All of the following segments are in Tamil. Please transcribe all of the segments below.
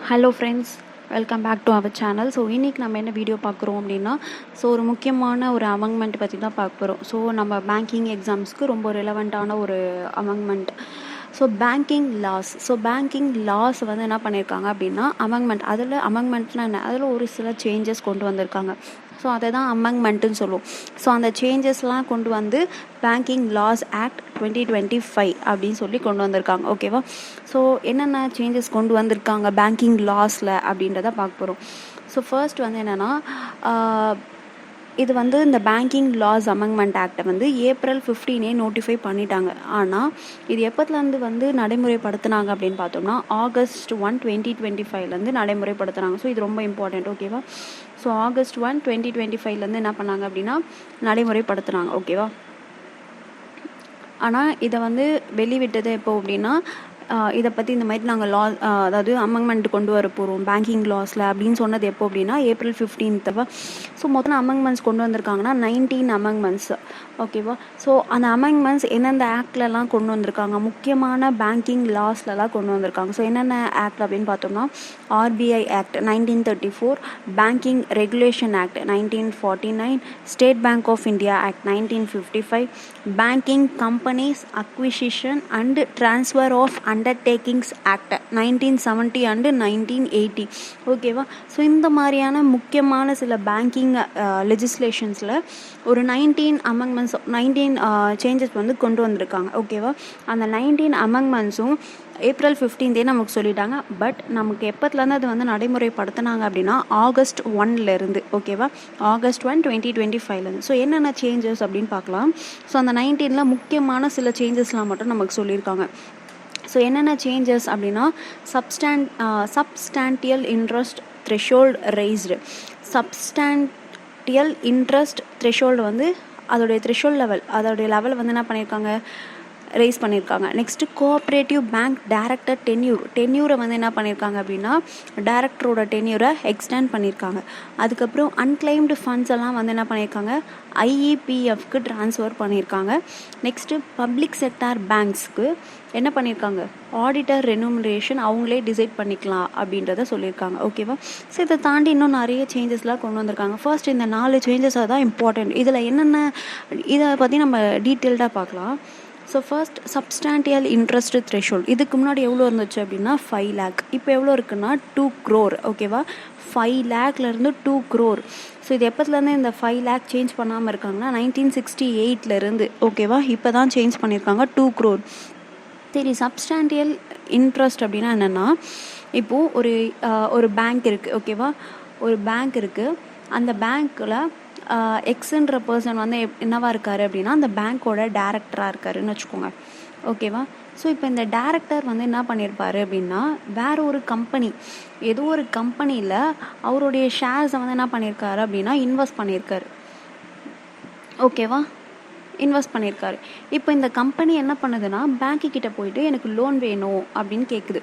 Hello friends, welcome back to our channel. So இன்றைக்கி நம்ம என்ன வீடியோ பார்க்குறோம் அப்படின்னா, ஒரு முக்கியமான ஒரு அமெண்ட்மெண்ட் பற்றி தான் பார்க்க போகிறோம். ஸோ நம்ம பேங்கிங் எக்ஸாம்ஸ்க்கு ரொம்ப ரிலவெண்ட்டான ஒரு அமெண்ட்மெண்ட். பேங்கிங் லாஸ் வந்து என்ன பண்ணியிருக்காங்க அப்படின்னா அமெண்ட்மெண்ட். அமெண்ட்மெண்ட்னா என்ன, அதில் ஒரு சில சேஞ்சஸ் கொண்டு வந்திருக்காங்க. ஸோ அதை தான் அமெண்ட்மெண்ட்டுன்னு சொல்லுவோம். ஸோ அந்த சேஞ்சஸ்லாம் கொண்டு வந்து பேங்கிங் லாஸ் ஆக்ட் 2025 அப்படின்னு சொல்லி கொண்டு வந்திருக்காங்க. ஓகேவா? ஸோ என்னென்ன சேஞ்சஸ் கொண்டு வந்திருக்காங்க பேங்கிங் லாஸில் அப்படின்றத பார்க்க போகிறோம். ஸோ ஃபர்ஸ்ட் வந்து என்னென்னா, இது வந்து இந்த பேங்கிங் லாஸ் அமெண்ட்மெண்ட் ஆக்டை வந்து April 15 நோட்டிஃபை பண்ணிட்டாங்க. ஆனால் இது எப்போத்துலேருந்து வந்து நடைமுறைப்படுத்தினாங்க அப்படின்னு பார்த்தோம்னா August 1, 2025 நடைமுறைப்படுத்துனாங்க. ஸோ இது ரொம்ப இம்பார்ட்டண்ட். ஓகேவா? ஸோ August 1, 2025 என்ன பண்ணாங்க அப்படின்னா நடைமுறைப்படுத்துனாங்க. ஓகேவா? ஆனால் இதை வந்து வெளிவிட்டது எப்போ அப்படின்னா, இதை பற்றி இந்த மாதிரி நாங்கள் அதாவது அமெண்ட்மெண்ட் கொண்டு வர போகிறோம் பேங்கிங் லாஸில் அப்படின்னு சொன்னது எப்போ அப்படின்னா April 15. ஸோ மொத்தம் அமெண்ட்மெண்ட்ஸ் கொண்டு வந்திருக்காங்கன்னா 19 அமெண்ட்மெண்ட்ஸ். ஓகேவா? ஸோ அந்த அமெண்ட்மெண்ட்ஸ் எந்தெந்த ஆக்ட்லலாம் கொண்டு வந்திருக்காங்க, முக்கியமான பேங்கிங் லாஸ்லலாம் கொண்டு வந்திருக்காங்க. ஸோ என்னென்ன ஆக்ட் அப்படின்னு பார்த்தோம்னா RBI act 1934, banking regulation act 1949, State Bank of India act 1955, banking companies acquisition and transfer of undertakings act 1970 and 1980. ஓகேவா? ஸோ இந்த மாதிரியான முக்கியமான சில பேங்கிங் லெஜிஸ்லேஷன்ஸில் ஒரு 19 அமெண்ட்மெண்ட்ஸ் 19 சேஞ்சஸ் வந்து கொண்டு வந்திருக்காங்க. ஓகேவா? அந்த 19 அமெண்ட்மெண்ட்ஸும் April 15 நமக்கு சொல்லிட்டாங்க. பட் நமக்கு எப்போத்துலேருந்து அது வந்து நடைமுறைப்படுத்தினாங்க அப்படின்னா August 1 ஓகேவா? August 1, 2025. ஸோ என்னென்ன சேஞ்சஸ் அப்படின்னு பார்க்கலாம். ஸோ அந்த 19 முக்கியமான சில சேஞ்சஸ்லாம் மட்டும் நமக்கு சொல்லியிருக்காங்க. ஸோ என்னென்ன சேஞ்சஸ் அப்படின்னா substantial interest threshold raised. Substantial interest threshold வந்து அதோடைய த்ரெஷோல்டு லெவல் வந்து என்ன பண்ணியிருக்காங்க, ரைஸ் பண்ணியிருக்காங்க. நெக்ஸ்ட்டு கோஆப்ரேட்டிவ் பேங்க் டைரக்டர் டென்யூரை வந்து என்ன பண்ணியிருக்காங்க அப்படின்னா டைரக்டரோட டென்யூரை எக்ஸ்டெண்ட் பண்ணியிருக்காங்க. அதுக்கப்புறம் அன்கிளைம்டு ஃபண்ட்ஸ் எல்லாம் வந்து என்ன பண்ணியிருக்காங்க IEPFக்கு ட்ரான்ஸ்ஃபர் பண்ணியிருக்காங்க. நெக்ஸ்ட்டு பப்ளிக் செக்டார் பேங்க்ஸ்க்கு என்ன பண்ணியிருக்காங்க, ஆடிட்டர் ரெனுமரேஷன் அவங்களே டிசைட் பண்ணிக்கலாம் அப்படின்றத சொல்லியிருக்காங்க. ஓகேவா? ஸோ இதை தாண்டி இன்னும் நிறைய சேஞ்சஸ்லாம் கொண்டு வந்திருக்காங்க. ஃபர்ஸ்ட் இந்த 4 சேஞ்சஸாக தான் இம்பார்ட்டண்ட். இதில் என்னென்ன இதை பற்றி நம்ம டீட்டெயில்டாக பார்க்கலாம். So first substantial interest threshold. இதுக்கு முன்னாடி எவ்வளோ இருந்துச்சு அப்படின்னா 5 lakh. இப்போ எவ்வளோ இருக்குன்னா 2 crore. ஓகேவா? 5 lakhலேருந்து 2 crore. ஸோ இது எப்போத்துலேருந்து இந்த 5 lakh சேஞ்ச் பண்ணாமல் இருக்காங்கன்னா 1968 ஓகேவா? இப்போ தான் சேஞ்ச் பண்ணியிருக்காங்க 2 crore. சரி, சப்ஸ்டான்டியல் இன்ட்ரெஸ்ட் அப்படின்னா என்னென்னா, இப்போது ஒரு பேங்க் இருக்குது. ஓகேவா? ஒரு பேங்க் இருக்குது. அந்த பேங்க்கில் எக்ஸுன்ற பர்சன் வந்து என்னவா இருக்கார் அப்படின்னா அந்த பேங்க்கோட டைரக்டராக இருக்காருன்னு வச்சுக்கோங்க. ஓகேவா? ஸோ இப்போ இந்த டைரக்டர் வந்து என்ன பண்ணியிருப்பார் அப்படின்னா வேற ஒரு கம்பெனி, ஏதோ ஒரு கம்பெனியில் அவருடைய ஷேர்ஸை வந்து என்ன பண்ணியிருக்காரு அப்படின்னா இன்வெஸ்ட் பண்ணியிருக்காரு. ஓகேவா? இன்வெஸ்ட் பண்ணியிருக்காரு. இப்போ இந்த கம்பெனி என்ன பண்ணுதுன்னா பேங்க்கு கிட்ட போயிட்டு எனக்கு லோன் வேணும் அப்படின்னு கேட்குது.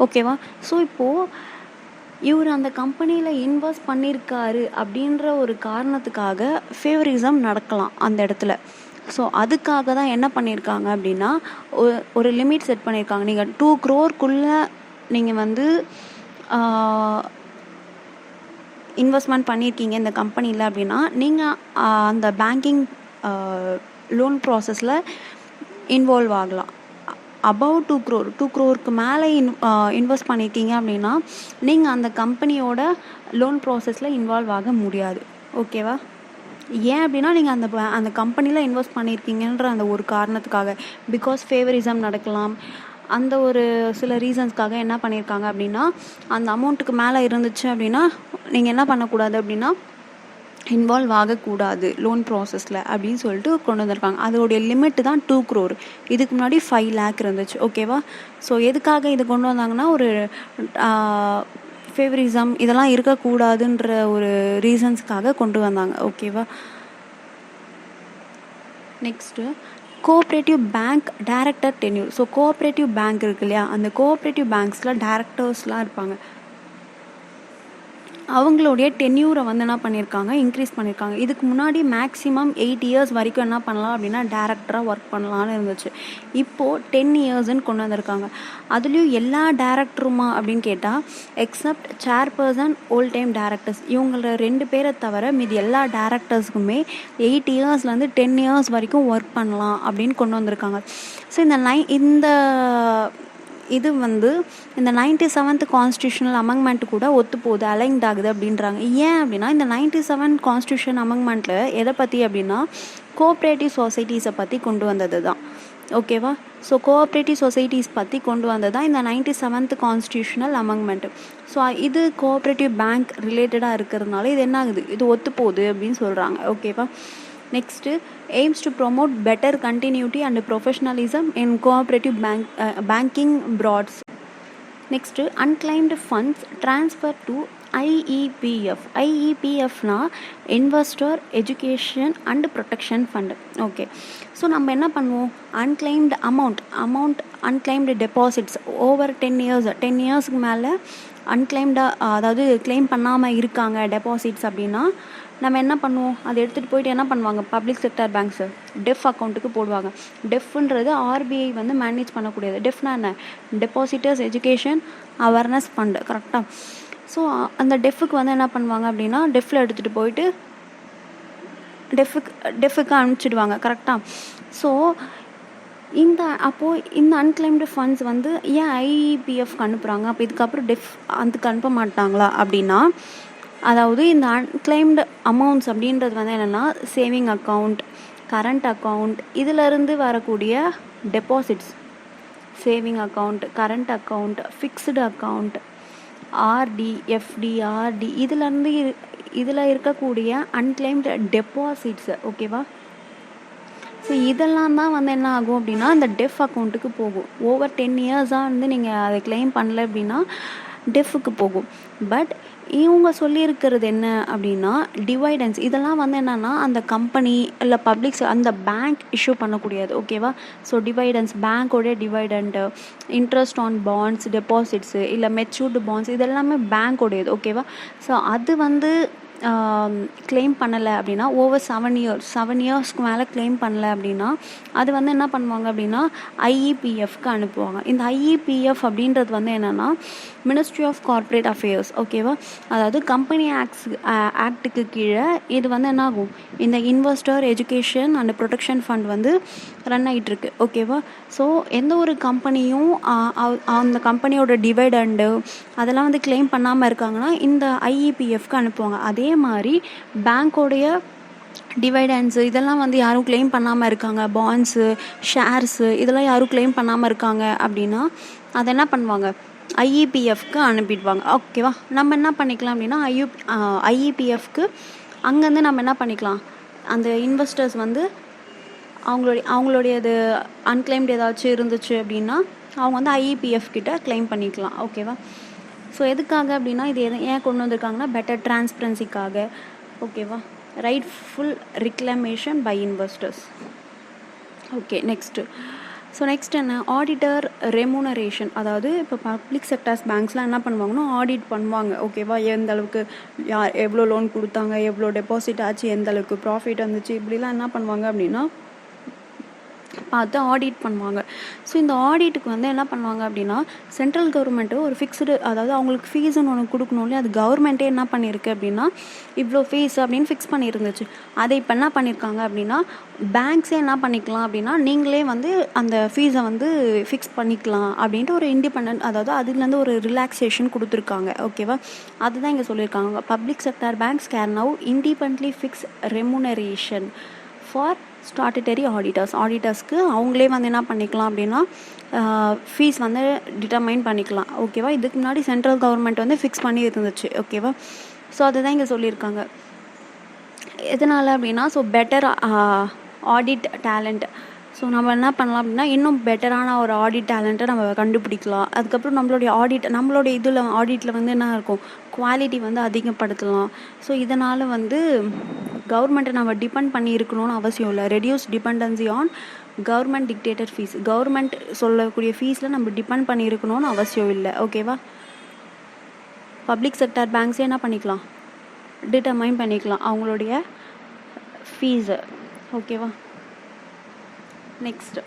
ஓகேவா? ஸோ இப்போது இவர் அந்த கம்பெனியில் இன்வெஸ்ட் பண்ணியிருக்காரு அப்படின்ற ஒரு காரணத்துக்காக ஃபேவரிசம் நடக்கலாம் அந்த இடத்துல. ஸோ அதுக்காக தான் என்ன பண்ணியிருக்காங்க அப்படின்னா ஒரு லிமிட் செட் பண்ணியிருக்காங்க. நீங்கள் 2 crore நீங்கள் வந்து இன்வெஸ்ட்மெண்ட் பண்ணியிருக்கீங்க இந்த கம்பெனியில் அப்படின்னா நீங்கள் அந்த பேங்கிங் லோன் ப்ராசஸில் இன்வால்வ் ஆகலாம். அபவ் 2 crore மேலே இன்வெஸ்ட் பண்ணியிருக்கீங்க அப்படின்னா நீங்கள் அந்த கம்பெனியோட லோன் ப்ராசஸில் இன்வால்வ் ஆக முடியாது. ஓகேவா? ஏன் அப்படின்னா நீங்கள் அந்த கம்பெனியில் இன்வெஸ்ட் பண்ணியிருக்கீங்கன்ற அந்த ஒரு காரணத்துக்காக, பிகாஸ் ஃபேவரிசம் நடக்கலாம், அந்த ஒரு சில ரீசன்ஸ்க்காக என்ன பண்ணியிருக்காங்க அப்படின்னா அந்த அமௌண்ட்டுக்கு மேலே இருந்துச்சு அப்படின்னா நீங்கள் என்ன பண்ணக்கூடாது அப்படின்னா இன்வால்வ் ஆகக்கூடாது லோன் ப்ராசஸில் அப்படின்னு சொல்லிட்டு கொண்டு வந்திருக்காங்க. அதோடைய லிமிட்டு தான் 2 crore. இதுக்கு முன்னாடி 5 lakh இருந்துச்சு. ஓகேவா? ஸோ எதுக்காக இது கொண்டு வந்தாங்கன்னா ஒரு ஃபேவரிசம் இதெல்லாம் இருக்கக்கூடாதுன்ற ஒரு ரீசன்ஸ்க்காக கொண்டு வந்தாங்க. ஓகேவா? Next cooperative bank director tenure. So cooperative bank இருக்கு இல்லையா, அந்த கோஆப்ரேட்டிவ் பேங்க்ஸில் டைரக்டர்ஸ்லாம் இருப்பாங்க. அவங்களுடைய டென்யூரை வந்து என்ன பண்ணியிருக்காங்க, இன்க்ரீஸ் பண்ணியிருக்காங்க. இதுக்கு முன்னாடி மேக்ஸிமம் 8 இயர்ஸ் வரைக்கும் என்ன பண்ணலாம் அப்படின்னா டேரக்டராக ஒர்க் பண்ணலான்னு இருந்துச்சு. இப்போது 10 இயர்ஸ்ன்னு கொண்டு வந்திருக்காங்க. அதுலேயும் எல்லா டேரக்டருமா அப்படின்னு கேட்டால் except chairperson old time directors இவங்கள 2 பேரை தவிர மீதி எல்லா டேரக்டர்ஸுக்குமே 8 இயர்ஸ்லேருந்து 10 இயர்ஸ் வரைக்கும் ஒர்க் பண்ணலாம் அப்படின்னு கொண்டு வந்திருக்காங்க. ஸோ இந்த இது வந்து இந்த 97th கான்ஸ்டியூஷனல் அமெண்ட்மெண்ட் கூட ஒத்து போகுது, அலைன்ட் ஆகுது அப்படின்றாங்க. ஏன் அப்படின்னா இந்த 97 கான்ஸ்டியூஷன் அமெண்ட்மெண்ட்டில் எதை பற்றி அப்படின்னா கோஆப்ரேட்டிவ் சொசைட்டிஸை பற்றி கொண்டு வந்தது தான். ஓகேவா? ஸோ கோஆப்ரேட்டிவ் சொசைட்டிஸ் பற்றி கொண்டு வந்தது தான் இந்த 97th கான்ஸ்டியூஷனல் அமெண்ட்மெண்ட். ஸோ இது கோஆப்ரேட்டிவ் பேங்க் ரிலேட்டடாக இருக்கிறதுனால இது என்ன ஆகுது, இது ஒத்து போகுது அப்படின்னு சொல்கிறாங்க. ஓகேவா? Next aims to promote better continuity and professionalism in cooperative banking broads. Next, unclaimed funds transfer to IEPF. IEPFனா Investor Education and Protection Fund. Okay, so நம்ம என்ன பண்ணுவோம், unclaimed unclaimed deposits over 10 இயர்ஸ்க்கு மேலே அன்கிளைம்டாக அதாவது கிளைம் பண்ணாமல் இருக்காங்க டெபாசிட்ஸ் அப்படின்னா நம்ம என்ன பண்ணுவோம், அதை எடுத்துகிட்டு போயிட்டு என்ன பண்ணுவாங்க, பப்ளிக் செக்டர் பேங்க்ஸு டெஃப் அக்கௌண்ட்டுக்கு போடுவாங்க. டெஃப்ன்றது ஆர்பிஐ வந்து மேனேஜ் பண்ணக்கூடியது. டெஃப்னா என்ன, டெபாசிட்டர்ஸ் எஜுகேஷன் அவேர்னஸ் ஃபண்டு, கரெக்டாக? ஸோ அந்த டெஃப்க்கு வந்து என்ன பண்ணுவாங்க அப்படின்னா டெஃப்பில் எடுத்துகிட்டு போயிட்டு டெஃப்க்கு அனுப்பிச்சிடுவாங்க, கரெக்டாக? ஸோ அப்போது இந்த அன்கிளைம்டு ஃபண்ட்ஸ் வந்து ஏன் ஐஇபிஎஃப்க்கு அனுப்புகிறாங்க, அப்போ இதுக்கப்புறம் அதுக்கு அனுப்ப மாட்டாங்களா அப்படின்னா, அதாவது இந்த அன்கிளைம்டு அமௌண்ட்ஸ் அப்படின்றது வந்து என்னென்னா சேவிங் அக்கௌண்ட், கரண்ட் அக்கௌண்ட், இதிலருந்து வரக்கூடிய deposits, saving account, current account, fixed account, RD, FD, RD, இதில் இருக்கக்கூடிய அன்கிளைம்டு டெபாசிட்ஸு. ஓகேவா? ஸோ இதெல்லாம் தான் வந்து என்ன ஆகும் அப்படின்னா இந்த டெஃப் அக்கௌண்ட்டுக்கு போகும். ஓவர் 10 இயர்ஸாக வந்து நீங்கள் அதை கிளைம் பண்ணல அப்படின்னா டெஃப்க்கு போகும். பட் இவங்க சொல்லியிருக்கிறது என்ன அப்படின்னா டிவைடன்ஸ், இதெல்லாம் வந்து என்னென்னா அந்த கம்பெனி இல்லை பப்ளிக்ஸ் அந்த பேங்க் இஷ்யூ பண்ணக்கூடியது. ஓகேவா? ஸோ டிவைடன்ஸ், பேங்க்கோடைய dividend, interest on bonds, deposits இல்லை மெச்சூர்டு பாண்ட்ஸ், இதெல்லாமே பேங்க்கோடையது. ஓகேவா? ஸோ அது வந்து கிளைம் பண்ணலை அப்படின்னா ஓவர் 7 இயர்ஸ்க்கு மேலே கிளைம் பண்ணலை அப்படின்னா அது வந்து என்ன பண்ணுவாங்க அப்படின்னா ஐஇபிஎஃப்க்கு அனுப்புவாங்க. இந்த ஐஇபிஎஃப் அப்படின்றது வந்து என்னென்னா மினிஸ்ட்ரி ஆஃப் கார்ப்பரேட் அஃபேர்ஸ். ஓகேவா? அதாவது கம்பெனி ஆக்டுக்கு கீழே இது வந்து என்ன ஆகும், இந்த investor education and protection fund வந்து ரன் ஆகிட்டுருக்கு. ஓகேவா? ஸோ எந்த ஒரு கம்பெனியும் அந்த கம்பெனியோட டிவைடண்டு அதெல்லாம் வந்து கிளைம் பண்ணாமல் இருக்காங்கன்னா இந்த ஐஇபிஎஃப்க்கு அனுப்புவாங்க. அதே மாதிரி பேங்க்கோடைய டிவைடன்ஸு இதெல்லாம் வந்து யாரும் கிளைம் பண்ணாமல் இருக்காங்க, பாண்ட்ஸு, ஷேர்ஸு இதெல்லாம் யாரும் கிளைம் பண்ணாமல் இருக்காங்க அப்படின்னா அதை என்ன பண்ணுவாங்க, ஐஇபிஎஃப்க்கு அனுப்பிடுவாங்க. ஓகேவா? நம்ம என்ன பண்ணிக்கலாம் அப்படின்னா ஐஇபிஎஃப்க்கு அங்கேருந்து நம்ம என்ன பண்ணிக்கலாம், அந்த இன்வெஸ்டர்ஸ் வந்து அவங்களுடையது அன்கிளைம்டு ஏதாச்சும் இருந்துச்சு அப்படின்னா அவங்க வந்து ஐஇபிஎஃப் கிட்ட கிளைம் பண்ணிக்கலாம். ஓகேவா? ஸோ எதுக்காக அப்படின்னா இது ஏன் கொண்டு வந்திருக்காங்கன்னா பெட்டர் டிரான்ஸ்பரன்சிக்காக. ஓகேவா? Rightful reclamation by investors. Okay, next என்ன, ஆடிட்டர் ரெமுனரேஷன். அதாவது இப்போ பப்ளிக் செக்டர்ஸ் பேங்க்ஸ்லாம் என்ன பண்ணுவாங்கன்னா ஆடிட் பண்ணுவாங்க. ஓகேவா? எந்த அளவுக்கு எவ்வளோ லோன் கொடுத்தாங்க, எவ்வளோ டெபாசிட் ஆச்சு, எந்த அளவுக்கு ப்ராஃபிட் வந்துச்சு, இப்படிலாம் என்ன பண்ணுவாங்க அப்படின்னா பார்த்து ஆடிட் பண்ணுவாங்க. ஸோ இந்த ஆடிட்டுக்கு வந்து என்ன பண்ணுவாங்க அப்படின்னா சென்ட்ரல் கவர்மெண்ட்டு ஒரு ஃபிக்ஸ்டு, அதாவது அவங்களுக்கு ஃபீஸுன்னு ஒன்று கொடுக்கணும் இல்லையா, அது கவர்மெண்ட்டே என்ன பண்ணியிருக்கு அப்படின்னா இவ்வளோ ஃபீஸ் அப்படின்னு ஃபிக்ஸ் பண்ணியிருந்துச்சு. அதை இப்போ என்ன பண்ணியிருக்காங்க அப்படின்னா பேங்க்ஸே என்ன பண்ணிக்கலாம் அப்படின்னா நீங்களே வந்து அந்த ஃபீஸை வந்து ஃபிக்ஸ் பண்ணிக்கலாம் அப்படின்ட்டு ஒரு இண்டிபெண்ட், அதாவது அதுலேருந்து ஒரு ரிலாக்ஸேஷன் கொடுத்துருக்காங்க. ஓகேவா? அதுதான் இங்கே சொல்லியிருக்காங்க. Public sector banks can now independently fix remuneration for statutory ஆடிட்டர்ஸ்க்கு அவங்களே வந்து என்ன பண்ணிக்கலாம் அப்படின்னா ஃபீஸ் வந்து டிட்டர்மைன் பண்ணிக்கலாம். ஓகேவா? இதுக்கு முன்னாடி சென்ட்ரல் கவர்மெண்ட் வந்து ஃபிக்ஸ் பண்ணி இருந்துச்சு. ஓகேவா? ஸோ அதுதான் இங்கே சொல்லியிருக்காங்க. எதனால் அப்படின்னா so better audit talent. So நம்ம என்ன பண்ணலாம் அப்படின்னா இன்னும் பெட்டரான ஒரு ஆடிட் டேலண்ட்டை நம்ம கண்டுபிடிக்கலாம். அதுக்கப்புறம் நம்மளுடைய இதில் ஆடிட்டில் வந்து என்ன இருக்கும், குவாலிட்டி வந்து அதிகப்படுத்தலாம். ஸோ இதனால் வந்து கவர்மெண்ட்டை நம்ம டிபெண்ட் பண்ணி இருக்கணும்னு அவசியம் இல்லை. Reduce dependency on government dictated fees. Government சொல்லக்கூடிய ஃபீஸில் நம்ம டிபெண்ட் பண்ணி இருக்கணும்னு அவசியம் இல்லை. ஓகேவா? பப்ளிக் செக்டார் பேங்க்ஸே என்ன பண்ணிக்கலாம், டிட்டர்மைன் பண்ணிக்கலாம் அவங்களுடைய ஃபீஸு. ஓகேவா? நெக்ஸ்ட்டு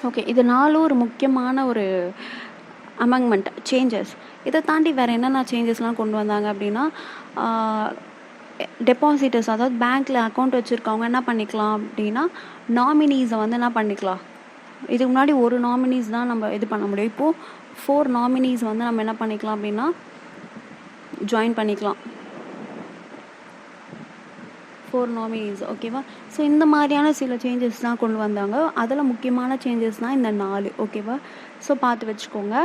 ஓகே, இது 4 ஒரு முக்கியமான ஒரு அமெண்ட்மெண்ட் சேஞ்சஸ். இதை தாண்டி வேறு என்னென்ன சேஞ்சஸ்லாம் கொண்டு வந்தாங்க அப்படின்னா, டெபாசிட்டர்ஸ், அதாவது பேங்க்கில் அக்கௌண்ட் வச்சுருக்கவங்க என்ன பண்ணிக்கலாம் அப்படின்னா, நாமினிஸை வந்து என்ன பண்ணிக்கலாம், இதுக்கு முன்னாடி ஒரு நாமினிஸ் தான் நம்ம இது பண்ண முடியும். இப்போது 4 நாமினிஸ் வந்து நம்ம என்ன பண்ணிக்கலாம் அப்படின்னா ஜாயின் பண்ணிக்கலாம், 4 நாமினிஸ். ஓகேவா? ஸோ இந்த மாதிரியான சில சேஞ்சஸ் தான் கொண்டு வந்தாங்க. அதில் முக்கியமான சேஞ்சஸ் தான் இந்த 4. ஓகேவா? ஸோ பார்த்து வச்சுக்கோங்க.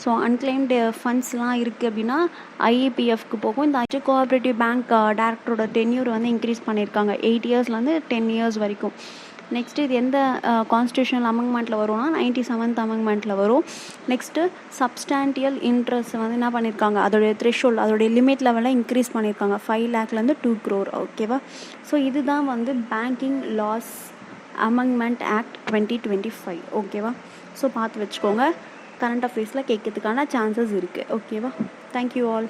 ஸோ அன்கிளைம்டு ஃபண்ட்ஸ்லாம் இருக்குது அப்படின்னா ஐஇபிஎஃப்க்கு போகும். இந்த கோஆப்ரேட்டிவ் பேங்க் டேரக்டரோட டென்யூர் வந்து இன்க்ரீஸ் பண்ணியிருக்காங்க 8 இயர்ஸ்லேருந்து 10 இயர்ஸ் வரைக்கும். நெக்ஸ்ட்டு இது எந்த கான்ஸ்டியூஷனல் அமெண்ட்மெண்ட்டில் வரும்னா 97th அமெண்ட்மெண்ட்டில் வரும். நெக்ஸ்ட்டு சப்ஸ்டாண்டியல் இன்ட்ரெஸ்ட் வந்து என்ன பண்ணியிருக்காங்க, அதோடைய த்ரெஷ்ஹோல்ட், அதோடைய லிமிட் லெவலில் இன்க்ரீஸ் பண்ணியிருக்காங்க 5 lakhலேருந்து 2 crore. ஓகேவா? ஸோ இதுதான் வந்து பேங்கிங் லாஸ் அமெண்ட்மெண்ட் ஆக்ட் 2025. ஓகேவா? ஸோ பார்த்து வச்சுக்கோங்க, கரண்ட் அஃபேர்ஸில் கேட்கறதுக்கான சான்சஸ் இருக்குது. ஓகேவா? Thank you all.